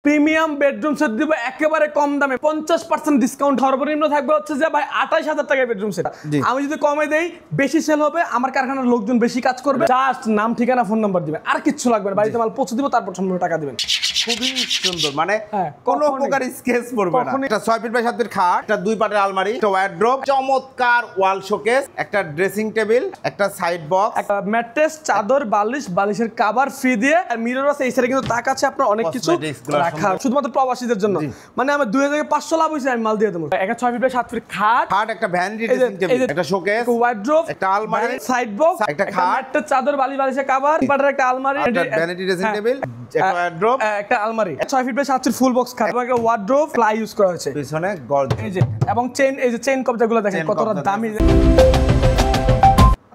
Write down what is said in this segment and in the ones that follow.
Premium bedroom set দিব একেবারে কম দামে 50% ডিসকাউন্ট। সর্বনিম্ন থাকবে হচ্ছে যে ভাই 28000 টাকায় বেডরুম সেট। আমি যদি কমে দেই বেশি সেল হবে, আমার কারখানার লোকজন বেশি কাজ করবে। জাস্ট নাম ঠিকানা ফোন নাম্বার দিবেন, আর কিচ্ছু লাগবে না। বাড়িতে মাল পৌঁছে দিব, তারপর সম্পূর্ণ টাকা দিবেন। খুবই সুন্দর, মানে কোনো প্রকার স্কেচ পড়বে না। এটা 6 ফিট বাই 7 ফিট খাট, একটা 2 পাটের আলমারি, একটা ওয়ার্ড্রোব, চমৎকার ওয়াল শোকেস, একটা ড্রেসিং টেবিল, একটা সাইড বক্স, একটা ম্যাট্রেস, চাদর, বালিশ, বালিশের কভার ফ্রি দিয়ে, আর মিরর আছে এই সাইডে কিন্তু তাক আছে, আপনার অনেক কিছু রাখা শুধুমাত্র প্রবাসীদের জন্য। মানে আমি 2500 লাভ হইছে, আমি মাল দিয়ে দেবো। একটা 6 ফিট বাই 7 ফিট খাট, একটা ভ্যানিটি ড্রেসিং টেবিল, একটা শোকেস, ওয়ার্ড্রোব, একটা আলমারি, সাইড বক্স, একটা খাট, একটা চাদর, বালিশ, বালিশের কভার, পাটের একটা আলমারি, একটা ভ্যানিটি ড্রেসিং টেবিল, একটা ওয়ার্ড্রোব, একটা আলমারি, 6 feet by 7 feet full box খাট, একটা ওয়ার্ড্রোব ফ্লাই ইউজ করা হয়েছে পিছনে গর্জ, এই যে, এবং চেইন, এই যে চেইন কবজাগুলো দেখেন কতটা দামি।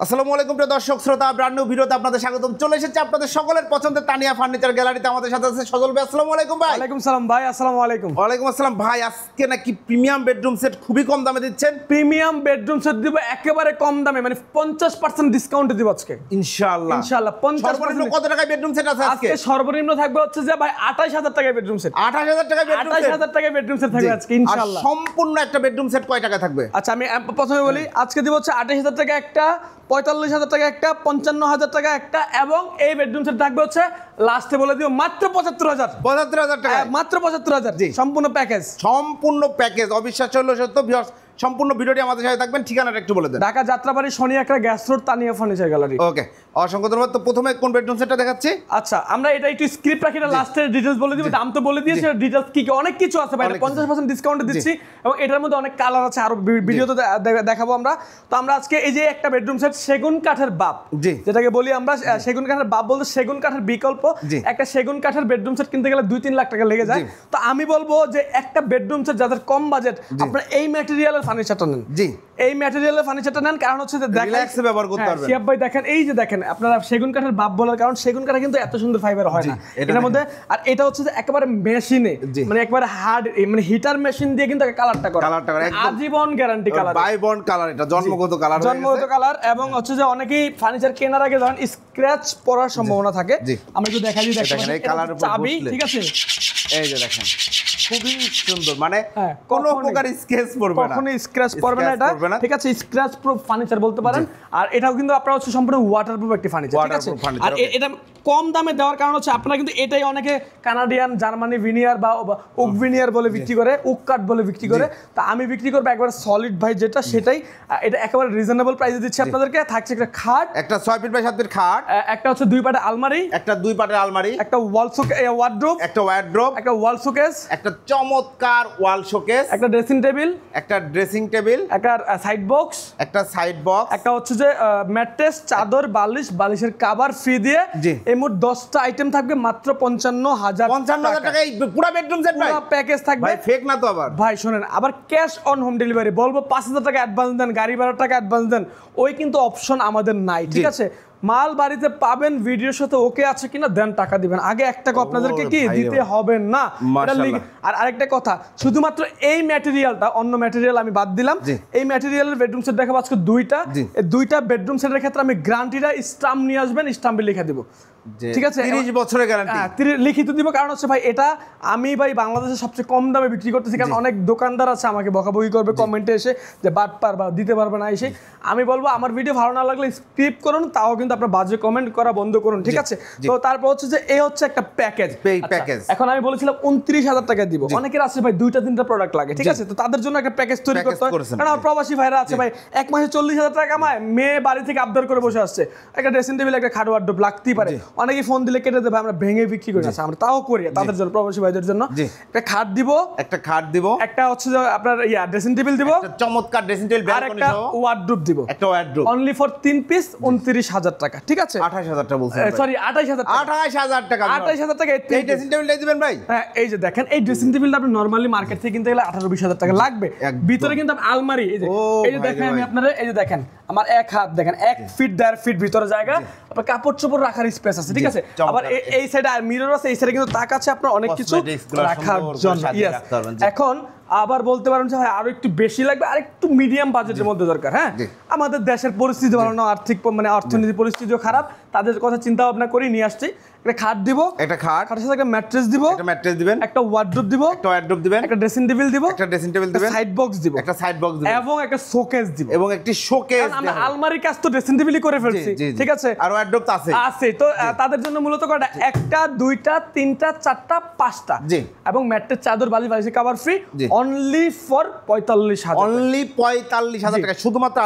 আসসালামু আলাইকুম প্রিয় দর্শক শ্রোতা, ব্র্যান্ড নিউ ভিডিওতে আপনাদের স্বাগতম। চলে এসেছে আপনাদের সকলের পছন্দের তানিয়া ফার্নিচার গ্যালারিতে। আমাদের সাথে আছে সজল ভাই। আসসালামু আলাইকুম ভাই। ওয়ালাইকুম সালাম ভাই। আসসালামু আলাইকুম। ওয়ালাইকুম আসসালাম ভাই। আজকে নাকি প্রিমিয়াম বেডরুম সেট খুবই কম দামে দিচ্ছেন? প্রিমিয়াম বেডরুম সেট দিব একেবারে কম দামে, মানে 50% ডিসকাউন্ট দিব আজকে ইনশাআল্লাহ। ইনশাআল্লাহ 50%। সর্বনিম্ন কত টাকায় বেডরুম সেট আছে আজকে? সর্বনিম্ন থাকবে হচ্ছে যে ভাই 28000 টাকায় বেডরুম সেট। 28000 টাকায় বেডরুম সেট? 28000 টাকায় বেডরুম সেট থাকবে আজকে ইনশাআল্লাহ। আর সম্পূর্ণ একটা বেডরুম সেট কয় টাকা থাকবে? আচ্ছা আমি প্রথমে বলি, আজকে দিব হচ্ছে 28000 টাকা একটা, 45000 টাকা একটা, 55000 টাকা একটা, এবং এই বেডরুম সেট থাকবে হচ্ছে লাস্টে বলে দিব মাত্র 75000। 75000 টাকা মাত্র 75000 সম্পূর্ণ প্যাকেজ। সম্পূর্ণ প্যাকেজ। অবিশ্বাস্য হলো সত্য। ভিউয়ার্স সম্পূর্ণ ভিডিওটি আমাদের সাথে থাকবেন। ঠিকানাটা একটু বলে দেন। ঢাকা যাত্রাবাড়ি শনি একটা gas road, Tania furniture gallery. Okay, অসংখ্য ধন্যবাদ। তো প্রথমে কোন বেডরুম সেটটা দেখাচ্ছি? আচ্ছা আমরা এটা একটু স্ক্রিপ্ট রাখি, লাস্টের ডিটেইলস বলে দিব। দাম তো বলে দিয়েছি, ডিটেইলস কি কি অনেক কিছু আছে ভাই। 50% ডিসকাউন্টে দিচ্ছি, এবং এটার মধ্যে অনেক কালার আছে, আরো ভিডিওতে দেখাবো আমরা। তো আমরা আজকে এই যে একটা বেডরুম সেট সেগুন কাঠের বাপ, যেটাকে বলি আমরা সেগুন কাঠের বাপ বলতে সেগুন কাঠের বিকল্প। একটা সেগুন কাঠের বেডরুম সেট কিনতে গেলে 2-3 লাখ টাকা লেগে যায়। তো আমি বলবো যে একটা বেডরুম সেট যাদের কম বাজেট, আপনারা এই ম্যাটেরিয়ালের ফার্নিচারটা নেন। এই ম্যাটেরিয়ালের ফার্নিচারটা নেন, কারণ হচ্ছে যে রিল্যাক্সে ব্যবহার করতে পারবেন। শিয়াব ভাই দেখেন, এই যে দেখেন আপনারা সেগুন কাঠের বাপ বলার কারণ সেগুন কাঠে কিন্তু এত সুন্দর ফাইবার হয় না এটার মধ্যে। আর এটা হচ্ছে যে একেবারে মেশিনে, মানে একেবারে হার্ড, মানে হিটার মেশিন দিয়ে কিন্তু কালারটা করা, আজীবন guarantee colour, by bond colour. এটা জন্মগত কালার, জন্মগত কালার। এবং হচ্ছে যে অনেকেই ফার্নিচার কেনার আগে যখন স্ক্র্যাচ পড়ার সম্ভাবনা থাকে, আমরা একটু দেখাই দিই। দেখেন এই কালারের উপর চাবি, ঠিক আছে, এই যে দেখেন খুবই সুন্দর, মানে কোনো প্রকার স্কেচ পড়বে না, কখনোই স্ক্র্যাচ পড়বে না এটা, ঠিক আছে। স্ক্র্যাচ প্রুফ ফার্নিচার বলতে পারেন। আর এটাও কিন্তু আপনারা হচ্ছে সম্পূর্ণ ওয়াটারপ্রুফ একটা ফার্নিচার, ঠিক আছে। আর এটা কম দামে দেওয়ার কারণ হচ্ছে আপনারা কিন্তু এটাই অনেকে কানাডিয়ান, জার্মানি ভিনিয়ার বা ওক ভিনিয়ার বলে বিক্রি করে, ওক কাঠ বলে বিক্রি করে। তা আমি বিক্রি করবো একবারে সলিড ভাই যেটা, সেটাই। এটা একেবারে রিজনেবল প্রাইসে দিচ্ছি আপনাদেরকে। থাকছে একটা খাট, একটা 6 ফিট বাই 7 ফিট খাট, একটা হচ্ছে 2 পাটের আলমারি, একটা 2 পাটের আলমারি, একটা ওয়ার্ড্রোব, একটা ওয়ার্ড্রোব, একটা ওয়াল শোকেস, একটা চমৎকার ওয়াল শোকেস, একটা ড্রেসিং টেবিল, একটা ড্রেসিং টেবিল, একটা সাইড বক্স, একটা সাইড বক্স, একটা হচ্ছে যে ম্যাট্রেস, চাদর, বালিশ, বালিশের কভার ফ্রি দিয়ে। এই মোট 10টা আইটেম থাকবে মাত্র 55000 টাকায় পুরো বেডরুম সেট ভাই, পুরো প্যাকেজ থাকবে ভাই। ফেক না তো আবার ভাই, শুনেন, আবার ক্যাশ অন হোম ডেলিভারি বলবো 5000 টাকা অ্যাডভান্স দেন, গাড়ি ভাড়া টাকা অ্যাডভান্স দেন, ওই কিন্তু অপশন আমাদের নাই, ঠিক আছে। মাল বাড়িতে পাবেন, ভিডিওর সাথে ওকে আছে কিনা দেন, টাকা দিবেন। আগে একটা আপনাদেরকে কি দিতে হবে না। আর আরেকটা কথা, শুধুমাত্র এই ম্যাটেরিয়ালটা, অন্য ম্যাটেরিয়াল আমি বাদ দিলাম। এই ম্যাটেরিয়ালের বেডরুম সেট দেখাবো আজকে দুইটা। এই দুইটা বেডরুম সেটের ক্ষেত্রে আমি গ্যারান্টিটা স্টাম্প নিয়ে আসবেন, স্টাম্পে লিখে দিব, ঠিক আছে। 30 বছরের গ্যারান্টি লিখিত দিব। কারণ হচ্ছে ভাই এটা আমি ভাই বাংলাদেশে সবচেয়ে কম দামে বিক্রি করতেছি, কারণ অনেক দোকানদার আছে আমাকে বকাবকি করবে কমেন্টে এসে যে বাটপার বা দিতে পারবে না এসে। আমি বলবো আমার ভিডিও ভালো না লাগলে স্কিপ করুন, তাও কিন্তু আপনার বাজে কমেন্ট করা বন্ধ করুন, ঠিক আছে। তো তারপর হচ্ছে যে এই হচ্ছে একটা প্যাকেজ। এখন আমি বলেছিলাম 29000 টাকা দিব। অনেকের আছে ভাই 2-3টা প্রোডাক্ট লাগে, ঠিক আছে। তো তাদের জন্য একটা প্যাকেজ তৈরি করতে হয়, কারণ আমার প্রবাসী ভাইরা আছে ভাই, এক মাসে 40000 টাকা কামায়, মেয়ে বাড়ি থেকে আবদার করে বসে আসছে, একটা ড্রেসিং টেবিল, একটা খাট, ওয়ার্ড্রোব লাগতেই পারে। অনেকেই ফোন দিলে কেটে দেবে, আমরা ভেঙে বিক্রি করি, আমরা তাও করি তাদের জন্য, প্রবাসী ভাইদের জন্য। একটা খাট দিব, একটা হচ্ছে যে আপনার ড্রেসিং টেবিল দিব, একটা চমৎকার ড্রেসিং টেবিল, আর একটা ওয়ার্ড্রোব দিব, একটা ওয়ার্ড্রোব অনলি ফর 3 পিস 29000 টাকা, ঠিক আছে। 28000 টাকা বলছেন, সরি 28000 টাকা, 28000 টাকা, 28000 টাকা। এই ড্রেসিং টেবিলটাই দিবেন ভাই। হ্যাঁ এই যে দেখেন, এই ড্রেসিং টেবিলটা আপনি নরমালি মার্কেট থেকে কিনতে গেলে 18-20 টাকা লাগবে। ভিতরে কিন্তু আলমারি, এই যে দেখেন আমি আপনারা, এই যে দেখেন আমার এক হাত, দেখেন 1 ফিট 1.5 ফিট ভিতরে জায়গা, আপনার কাপড় চোপড় রাখার স্পেস আছে, ঠিক আছে। আবার এই সাইডে আর মিরর আছে, এই সাইডে কিন্তু তাক আছে আপনার অনেক কিছু রাখার জন্য। এখন আবার বলতে পারেন যে ভাই আরো একটু বেশি লাগবে, আর একটু মিডিয়াম বাজেটের মধ্যে দরকার, হ্যাঁ আমাদের দেশের পরিস্থিতি ভালো না, আর্থিক মানে অর্থনীতি পরিস্থিতিও খারাপ, তাদের কথা চিন্তা ভাবনা করে নিয়ে আসছি। একটা খাট দিব, একটা খাট, খাটের সাথে একটা ম্যাট্রেস দিব, একটা ম্যাট্রেস দিবেন, একটা ওয়ার্ডরোব দিব, একটা ওয়ার্ডরোব দিবেন, একটা ড্রেসিং টেবিল দিব, একটা ড্রেসিং টেবিল দিবেন, সাইড বক্স দিব, একটা সাইড বক্স দিবেন, এবং একটা শোকেস দিব, এবং একটি শোকেস। আমরা আলমারির কাজ তো ড্রেসিং টেবিলই করে ফেলছি, ঠিক আছে, আর ওয়ার্ডরোব তো আছে আছে। তো তাদের জন্য মূলত কয়টা, একটা, দুইটা, তিনটা, চারটা, পাঁচটা, জি, এবং ম্যাট্রেস, চাদর, বালিশ, বালিশের cover free, only for 45,000, only 45,000 টাকা শুধুমাত্র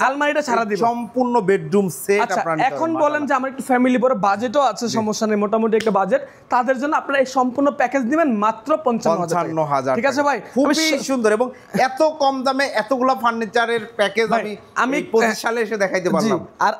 আলমারিটা ছাড়া দিব, সম্পূর্ণ বেডরুম সেট আচ্ছা। আপনারা এখন বলেন যে আমার একটু ফ্যামিলি বড় বাজেটও আছে, সমস্যা নেই, মোটামুটি একটা বাজেট, তাদের জন্য আপনারা এই সম্পূর্ণ প্যাকেজ দিবেন মাত্র 55,000, ঠিক আছে ভাই? খুবই সুন্দর, এবং এত কম দামে এতগুলা ফার্নিচারের প্যাকেজ আমি 25 সালে এসে দেখাইতে পারলাম। আর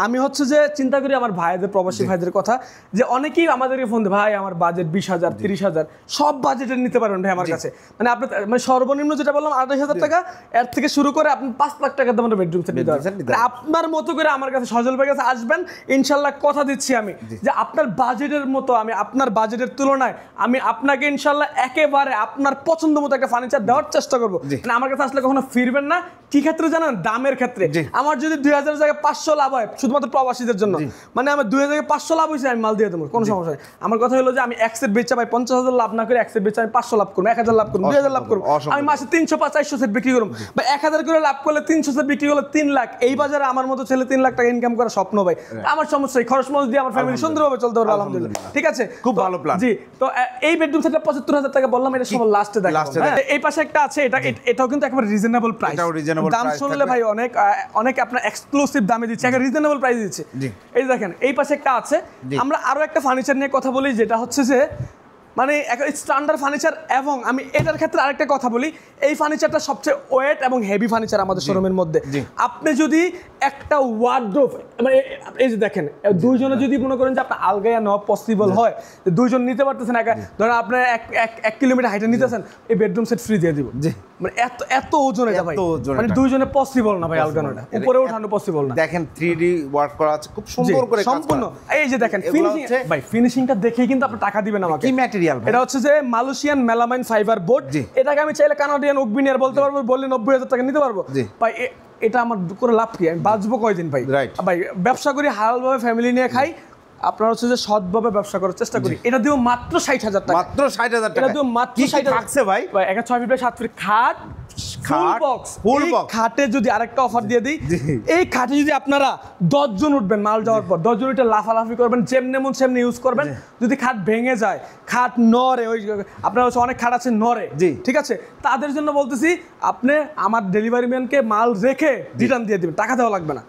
আমি হচ্ছে যে চিন্তা করি আমার ভাইদের, প্রবাসী ভাইদের কথা, যে অনেকেই আমাদেরকে ফোন দেয়, ভাই আমার বাজেট 20,000, 30,000, সব বাজেটের নিতে পারবেন ভাই আমার কাছে, মানে আপনার মানে সর্বনিম্ন যেটা বললাম 28,000 টাকা, এর থেকে শুরু করে আপনি 5 লাখ টাকার দামের বেডরুম সেট নিতে পারবেন। আপনার মতো করে আমার কাছে, সজল ভাইয়ের কাছে আসবেন, ইনশাল্লাহ কথা দিচ্ছি আমি যে আপনার বাজেটের মতো, আমি আপনার বাজেটের তুলনায় আমি আপনাকে ইনশাল্লাহ একেবারে আপনার পছন্দ মতো একটা ফার্নিচার দেওয়ার চেষ্টা করবো। মানে আমার কাছে আসলে কখনো ফিরবেন না। কি ক্ষেত্রে জানেন? দামের ক্ষেত্রে। আমার যদি 2,000 জায়গায় 500 লাভ হয় শুধুমাত্র প্রবাসীদের জন্য, মানে আমার 2,000 জায়গায় 500 লাভ হয়েছে, আমি মাল দিয়ে দেবো, কোনো সমস্যা নেই। আমার কথা হলো যে আমি এক সেট বেচা ভাই 50,000 লাভ না করে এক সেট বেচা আমি 500 লাভ করবো, 1,000 লাভ করবো, 2,000 লাভ করবো, আমি মাসে 300-400 সেট বিক্রি করবো বা 1,000 করে লাভ করলে 300 সেট বিক্রি করলে 3 লাখ। এই বাজারে আমার মতো ছেলে 3 লাখ টাকা ইনকাম করা স্বপ্ন ভাই। আমার সমস্যা এই খরচ মরচ দিয়ে আমার ফ্যামিলি সুন্দরভাবে চলতে পারবে আলহামদুলিল্লাহ, ঠিক আছে, খুব ভালো প্ল্যান। জি, তো এই বেডরুম সেটটা 75,000 টাকা বললাম, এটা সব লাস্টে দেখাবো। এই পাশে একটা আছে, এটাও কিন্তু একেবারে রিজনেবল প্রাইস, দাম শুনলে ভাই অনেক আপনার এক্সক্লুসিভ দামে দিচ্ছে, একটা রিজনেবল প্রাইস দিচ্ছে। এই দেখেন এই পাশে একটা আছে। আমরা আরো একটা ফার্নিচার নিয়ে কথা বলি, যেটা হচ্ছে যে মানে স্ট্যান্ডার্ড ফার্নিচার, এবং আমি এটার ক্ষেত্রে আরেকটা কথা বলি, এই ফার্নিচারটা সবচেয়ে ওয়েট এবং হেভি ফার্নিচার আমাদের শোরুমের মধ্যে। আপনি যদি একটা ওয়ার্ডরোব, মানে এই যে দেখেন, দুইজনে যদি মনে করেন যে আপনার আলগায়া নেওয়া পসিবল হয়, দুইজন নিতে পারতেছেন, ধরেন আপনার 1 কিলোমিটার হাইটে নিতেছেন, এই বেডরুম সেট ফ্রি দিয়ে দিব। মানে এত ওজন এটা ভাই, মানে দুইজনে পসিবল না ভাই, আলগানোটা উপরে ওঠানো পসিবল না। দেখেন 3D ওয়ার্ক করা আছে খুব সুন্দর করে, সম্পূর্ণ। এই যে দেখেন ফিনিশিং, ভাই ফিনিশিংটা দেখেই কিন্তু আপনি টাকা দিবেন আমাকে। কি ম্যাটেরিয়াল? এটা হচ্ছে যে মালয়েশিয়ান মেলামাইন ফাইবার বোর্ড। এটাকে আমি চাইলে কানাডিয়ান উকবিনিয়ার বলতে পারবো, বললে 90,000 টাকা নিতে পারবো ভাই। এটা আমার করে লাভ কি? আমি বাঁচবো কয়দিন ভাই? ভাই ব্যবসা করি হালালভাবে, ফ্যামিলি নিয়ে খাই, আপনার হচ্ছে যে সৎভাবে ব্যবসা করার চেষ্টা করি। এটা দিও মাত্র 60,000 টাকা, মাত্র 60,000 টাকা। এটা দিও মাত্র 60,000 থাকছে ভাই। ভাই একটা 6 ফিট বাই 7 ফিট খাট, ফুল বক্স। খাটে যদি আরেকটা অফার দিয়ে দিই, এই খাটে যদি আপনারা 10 জন উঠবেন মাল যাওয়ার পর, 10 জন উঠে লাফালাফি করবেন, যেমনি মন সেমনি ইউজ করবেন। যদি খাট ভেঙে যায়, খাট নড়ে, ওই আপনার হচ্ছে অনেক খাট আছে নড়ে, ঠিক আছে, তাদের জন্য বলতেছি আপনি আমার ডেলিভারি ম্যানকে মাল রেখে রিটার্ন দিয়ে দিবেন, টাকা দেওয়া লাগবে না,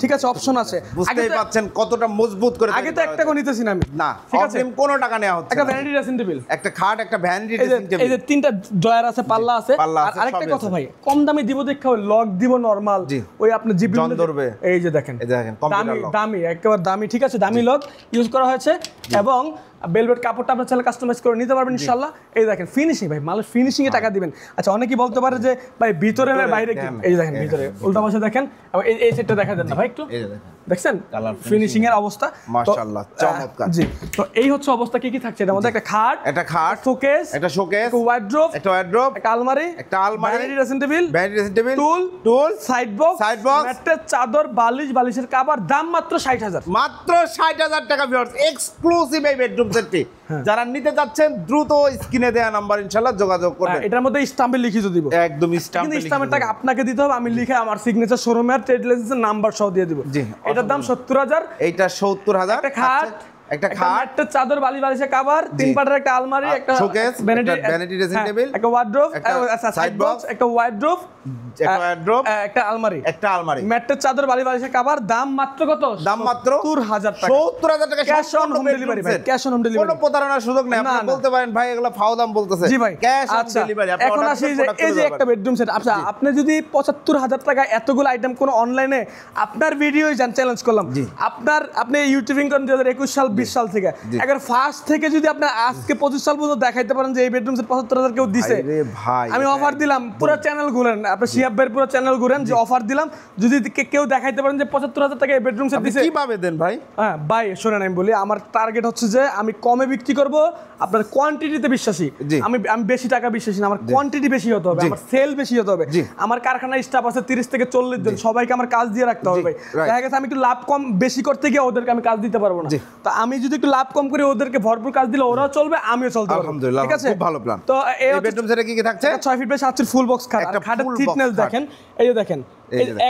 ঠিক আছে, অপশন আছে। বুঝতেই পাচ্ছেন কতটা মজবুত করে। আগে তো 1 টাকা নিতেছি না আমি, না, ঠিক আছে, কোনো টাকা নেওয়া হচ্ছে না। একটা ভ্যানিটি ড্রেসিং টেবিল, একটা খাট, একটা ভ্যানিটি ড্রেসিং টেবিল, এই যে 3টা ড্রয়ার আছে, পাল্লা আছে। আর আরেকটা কথা ভাই, কম দামে দিব দেখা, ওই লক দিব নরমাল, ওই আপনি জিবি ধরবে। এই যে দেখেন, দামি, একেবারে দামি, ঠিক আছে, দামি লক ইউজ করা হয়েছে, এবং বেলভেট কাপড়টা আপনার চাইলে কাস্টমাইজ করে নিতে পারবেন ইনশাআল্লাহ। এই দেখেন ফিনিশিং, ভাই মালের ফিনিশিং এ টাকা দিবেন। আচ্ছা, অনেকেই বলতে পারে যে ভাই ভিতরে বাইরে কি, এই দেখেন ভিতরে উল্টা পাশে দেখেন, এবং এই সেটটা দেখা দেন না ভাই, একটু দেখছেন ফিনিশিং এর অবস্থা, মাশাআল্লাহ চমৎকার। জি, তো এই হচ্ছে অবস্থা। কি কি থাকছে এর মধ্যে? একটা খাট, শোকেস, একটা ওয়ার্ডরোব, একটা আলমারি, ভ্যানিটি ড্রেসিং টেবিল, টুল, সাইড বক্স, ম্যাট্রেস, চাদর, বালিশের কভার, দাম মাত্র 60,000, মাত্র 60,000 টাকা ভিউয়ার্স, এক্সক্লুসিভ এই বেডরুম সেটটি। যারা নিতে যাচ্ছেন দ্রুত স্ক্রিনে দেয়া নাম্বার ইনশাআল্লাহ যোগাযোগ করবেন। এটার মধ্যে স্ট্যাম্পে লিখিত দিব, একদম স্ট্যাম্পের টাকা আপনাকে দিতে হবে, আমি লিখে আমার সিগনেচার, শোরুমে আর ট্রেড লাইসেন্সের নাম্বার সহ দিয়ে দিব। এটার দাম 70,000, এইটা 70,000। একটা খাট, একটা চাদর, বালিশের কভার, 3 পাটের একটা আলমারি, একটা শোকেস, ভ্যানিটি ড্রেসিং টেবিল, একটা ওয়ার্ডরোব, সাইড বক্স, একটা ওয়ার্ডরোব, একটা আলমারি, ম্যাট্রেস, চাদর, বালিশের কভার, দাম মাত্র কত? দাম মাত্র 70,000 টাকা। 70,000 টাকা, ক্যাশ অন হোম ডেলিভারি ভাই, ক্যাশ অন হোম ডেলিভারি, কোনো প্রতারণার সুযোগ নেই। আপনি বলতে পারেন ভাই এগুলা ফাও দাম বলতেছে। জি ভাই, ক্যাশ অন ডেলিভারি। এখন আসি যে এই যে একটা বেডরুম সেট, আচ্ছা আপনি যদি 75,000 টাকা এতগুলো আইটেম কোনো অনলাইনে আপনার ভিডিওই জান চ্যালেঞ্জ করলাম, আপনি ইউটিউবিং করেন 2021 সাল 20 সাল থেকে একবার ফার্স্ট থেকে যদি আপনি আজকে 25 সাল পর্যন্ত দেখাইতে পারেন যে এই বেডরুম সেট 75,000 কেউ দিছে, ভাই আমি অফার দিলাম, পুরো চ্যানেল ঘুরেন, আপনি শিহাব ভাইয়ের পুরো চ্যানেল ঘুরেন, যে অফার দিলাম, যদি কেউ দেখাইতে পারেন যে 75,000 টাকা এই বেডরুম সেট দিছে। কিভাবে দেন ভাই? হ্যাঁ ভাই শোনেন, আমি বলি আমার টার্গেট হচ্ছে যে আমি কমে বিক্রি করব, আপনার কোয়ান্টিটিতে বিশ্বাসী। আমি বেশি টাকা বিশ্বাসী না, আমার কোয়ান্টিটি বেশি হতে হবে, আমার সেল বেশি হতে হবে। আমার কারখানায় স্টাফ আছে 30 থেকে 40 জন, সবাইকে আমার কাজ দিয়ে রাখতে হবে ভাই। দেখা গেছে আমি একটু লাভ কম বেশি করতে গিয়ে ওদেরকে আমি কাজ দিতে পারবো না, তো আমি যদি একটু লাভ কম করে ওদেরকে ভরপুর কাজ দিলে ওরাও চলবে, আমিও চলতে পারবো। আলহামদুলিল্লাহ, ঠিক আছে, খুব ভালো প্ল্যান। তো এই বেডরুম সেটে কি কি থাকছে? 6 feet by 7 feet full box খাট, আর খাটের থিকনেস দেখেন, এই যে দেখেন,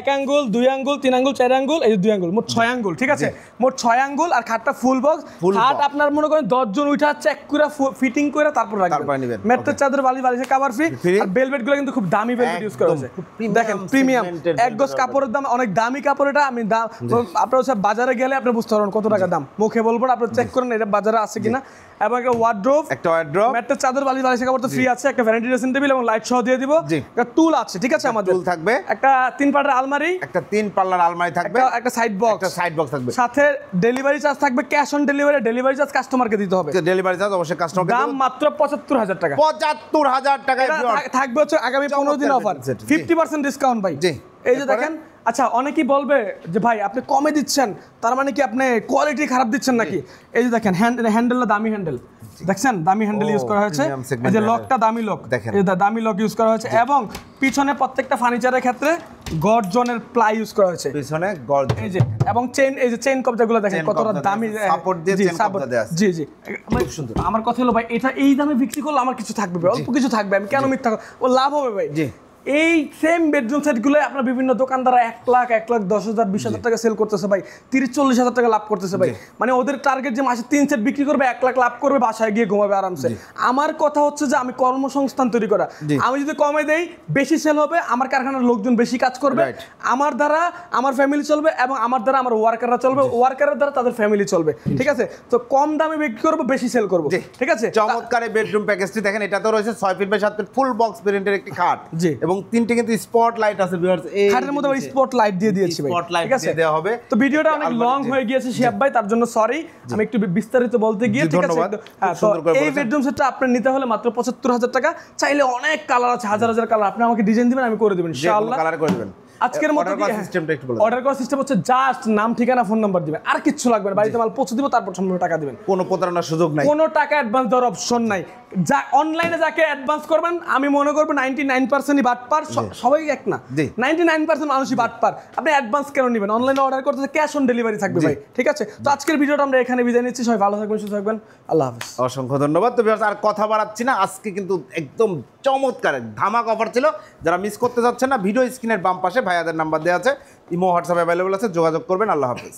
এক আঙ্গুল, 2 আঙ্গুল, 3 আঙ্গুল, 4 আঙ্গুল, এই যে 2 আঙ্গুল, মোট 6 আঙ্গুল। ঠিক আছে, মোট 6 আঙ্গুল, আর খাটটা ফুল বক্স খাট। আপনার মনে করেন 10 জন উঠা চেক করে ফিটিং করে তারপর রাখবেন। ম্যাট্রেস, চাদর, বালিশের কভার ফ্রি। আর ভেলভেট গুলো কিন্তু খুব দামি ভেলভেট ইউজ করা হয়েছে, দেখেন প্রিমিয়াম, এক গজ কাপড়ের দাম অনেক দামি কাপড় এটা। আমি আপনার হচ্ছে বাজারে গেলে আপনি বুঝতে পারবেন কত টাকা দাম, মুখে বলবো না, আপনি চেক করেন এটা বাজারে আছে কিনা। এবং একটা ওয়ার্ড্রোব, ম্যাট্রেস, চাদর, বালিশের কাপড় তো ফ্রি আছে, একটা ভ্যানিটি ড্রেসিং টেবিল এবং লাইট সহ দিয়ে দিব, একটা টুল আছে। ঠিক আছে, আমাদের টুল থাকবে, একটা 3 পাল্লার আলমারি, একটা 3 পাল্লার আলমারি থাকবে, একটা সাইড বক্স থাকবে, সাথে ডেলিভারি চার্জ থাকবে, ক্যাশ অন ডেলিভারি চার্জ কাস্টমারকে দিতে হবে। ডেলিভারি চার্জ অবশ্যই কাস্টমারকে, দাম মাত্র 75,000 টাকা। 75,000 টাকায় থাকবে হচ্ছে আগামী 15 দিন অফার, 50% ডিসকাউন্ট ভাই। এই যে দেখেন, আচ্ছা অনেকেই বলবে যে ভাই আপনি কমে দিচ্ছেন, তার মানে কি আপনি কোয়ালিটি খারাপ দিচ্ছেন নাকি? এই যে দেখেন, হ্যান্ডেলটা দামি হ্যান্ডেল, দেখছেন দামি হ্যান্ডেল ইউজ করা হয়েছে, এই যে লকটা দামি লক, এই দামি লক ইউজ করা হয়েছে, এবং পিছনে প্রত্যেকটা ফার্নিচারের ক্ষেত্রে গর্জনের প্লাই ইউজ করা হয়েছে, পিছনে গর্জন, এই যে, এবং চেইন, এই যে চেইন কবজাগুলো দেখেন কতটা দামি সাপোর্ট দিয়ে চেইন কবজা দেয়া আছে। জি জি, খুব সুন্দর। আমার কথা হলো ভাই, এটা এই দামে বিক্রি করলে আমার কিছু থাকবে, অল্প কিছু থাকবে, আমি কেন মিথ্যা, ও লাভ হবে ভাই। জি, এই সেম বেডরুম সেটগুলো আপনার বিভিন্ন দোকানদার 1 লাখ 10,000 20,000 টাকা সেল করতেছে ভাই, 30-40,000 টাকা লাভ করতেছে ভাই। মানে ওদের টার্গেট যে মাসে 3 সেট বিক্রি করবে, 1 লাখ লাভ করবে, বাসায় গিয়ে ঘুমাবে আরামসে। আমার কথা হচ্ছে যে আমি কর্মসংস্থান তৈরি করা, আমি যদি কমে দেই বেশি সেল হবে, আমার কারখানার লোকজন বেশি কাজ করবে, আমার দ্বারা আমার ফ্যামিলি চলবে, এবং আমার দ্বারা আমার ওয়ার্কাররা চলবে, ওয়ার্কারের দ্বারা তাদের ফ্যামিলি চলবে। ঠিক আছে, তো কম দামে বিক্রি করবো, বেশি সেল করবো। ঠিক আছে, চমৎকার এই বেডরুম প্যাকেজটি দেখেন, এটা তো রয়েছে 6 feet by 7 feet full box ভেরিয়েন্টের একটি খাট, এবং 3টে কিন্তু স্পট লাইট আছে ভিউয়ার্স, এই খাটের মধ্যে স্পট লাইট দিয়ে দিয়েছি ভাই। ঠিক আছে, দেওয়া হবে। তো ভিডিওটা অনেক লং হয়ে গিয়েছে শিহাব ভাই, তার জন্য সরি, আমি একটু বিস্তারিত বলতে গিয়ে। ঠিক আছে, হ্যাঁ, তো এই বেডরুম সেটটা আপনি নিতে হলে মাত্র 75,000 টাকা, চাইলে অনেক কালার আছে, হাজার হাজার কালার, আপনি আমাকে ডিজাইন দিবেন, আমি করে দেব ইনশাআল্লাহ, কালার করে দেবেন। আজকের মতো সিস্টেমটা একটু বলুন। অর্ডার করার সিস্টেম হচ্ছে জাস্ট নাম, ঠিকানা, ফোন নাম্বার দিবেন, আর কিচ্ছু লাগবে না, বাড়িতে মাল পৌঁছে দিব, তারপর সম্পূর্ণ টাকা দিবেন, কোনো প্রতারণার সুযোগ নাই, কোনো টাকা অ্যাডভান্স দেওয়ার অপশন নাই। যা অনলাইনে যাকে অ্যাডভান্স করবেন, আমি মনে করব 99%ই বাটপার, সবাই এক না, 99% মানুষই বাটপার। আপনি অ্যাডভান্স কেন নেবেন? অনলাইনে অর্ডার করতে ক্যাশ অন ডেলিভারি থাকবে ভাই। ঠিক আছে, তো আজকের ভিডিওটা আমরা এখানে বিদায় নিচ্ছি, সবাই ভালো থাকবেন, সুস্থ থাকবেন, আল্লাহ হাফেজ। অসংখ্য ধন্যবাদ। তো আর কথা বাড়াচ্ছি না, আজকে কিন্তু একদম চমৎকার ধামাক অফার ছিল, যারা মিস করতে যাচ্ছেন না, ভিডিও স্ক্রিনের বাম পাশে ভাইয়াদের নাম্বার দেওয়া আছে, ইমো হোয়াটসঅ্যাপ অ্যাভেলেবল আছে, যোগাযোগ করবেন। আল্লাহ হাফেজ।